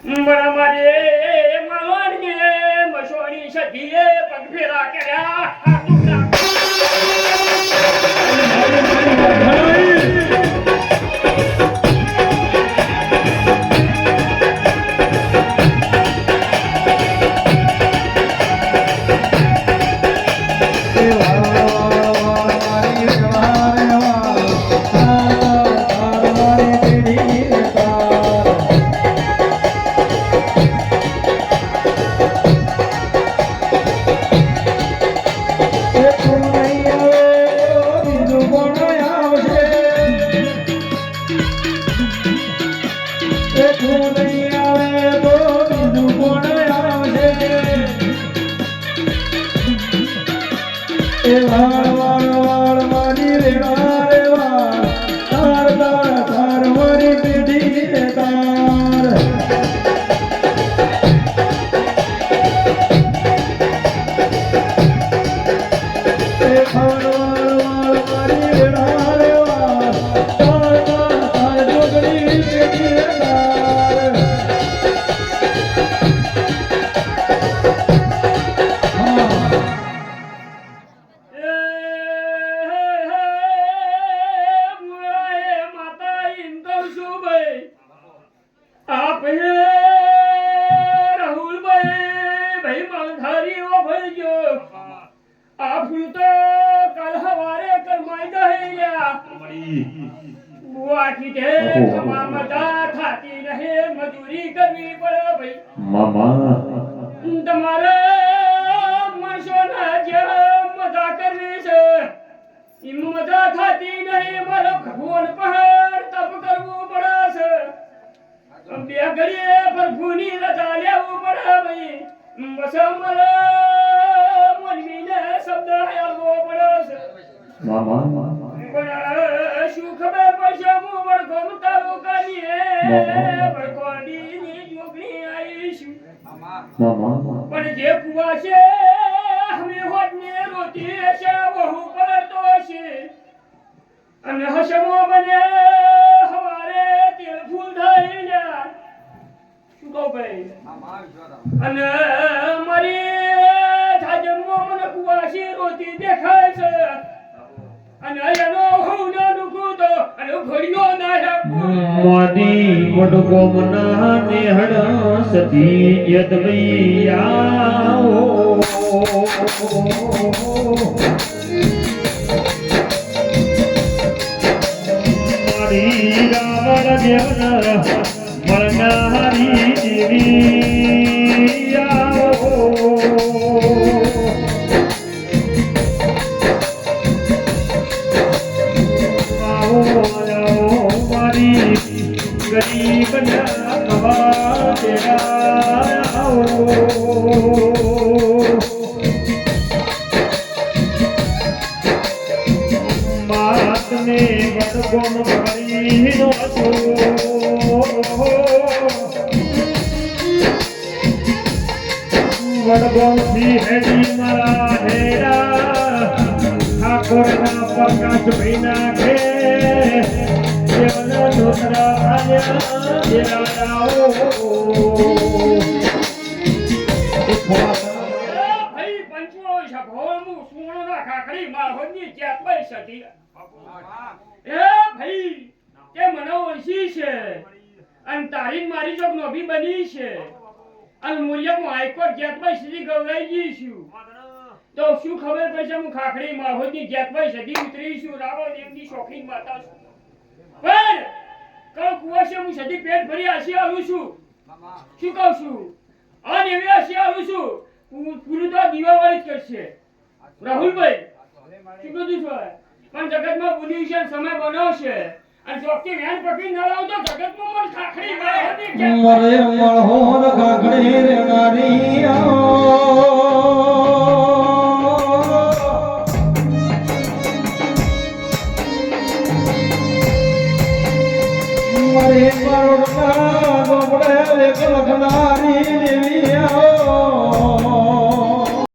બરા મારે માવાની મસોડી સધીએ પગ ફેરા કર્યા મજૂરી કરવી પડે ભાઈ મામા તમારે માણસોના જે મજા કરવી છે એમ મજા થતી નહીં મારે ભગવાન પહાડ તપ કરવું પડે છે બે ઘડીએ પ્રભુની રજા લેવું પડે ભાઈ બસ મારે મનવીને શબ્દ આવવો પડે છે મામા પણ શું ખબર પડશે હું વડગોમ તાલુકાની વડકોડીની જોગણી આવીશું મામા પણ જે કુવા છે અમે હોટને રોટી છે બહુ પડતો છે અને હસમો બને હવારે તેલ ફૂલ થઈ જાય શું કહું ભાઈ અને મારી થાજમો મને કુવાસી રોટી દેખાય છે અને એનો હું ના દુખું તો અને ઘડિયો ના રાખું મોદી વડગોમના નેહડ સતી યદવૈયાઓ મારી રાવણ દેવના મળનારી દેવી આવો गरीब नवा तेरा मात ने वडगोम भरी नो वडगोम थी हेडी मारा हेरा ठाकुर ना प्रकाश भैना के देवना नोतरा आया देराओ ભાઈ પંચવો શભોમુ સુણોના ખાખડી માહોની ચેતવાઈ સધી એ ભાઈ કે મનો ઓછી છે અને તારી મારી જોગ નોભી બની છે અને મૂલ્યમાં હાઈકોર્ટ ચેતવાઈ સધી ગવરાઈ છું તો શું ખબર પડશે હું ખાખડી માહોની ચેતવાઈ સધી ઉતરીશું રાવો દેવની શોખીન માતા છું પણ કહું કુવાશે હું સધી પેટ ભરી આશી આવું છું શું કહું છું આ એવી આશી આવું છું પૂરું તો દીવાવાળી જ કરશે રાહુલભાઈ શું કીધું છે પણ જગતમાં બોલ્યું છે સમય બનાવશે અને જોકી વેન પકડી ન લાવ તો જગતમાં મન ખાખડી મરે મળહોર ખાખડી રેનારી મરે મરોડના ગોબડે એક લખનારી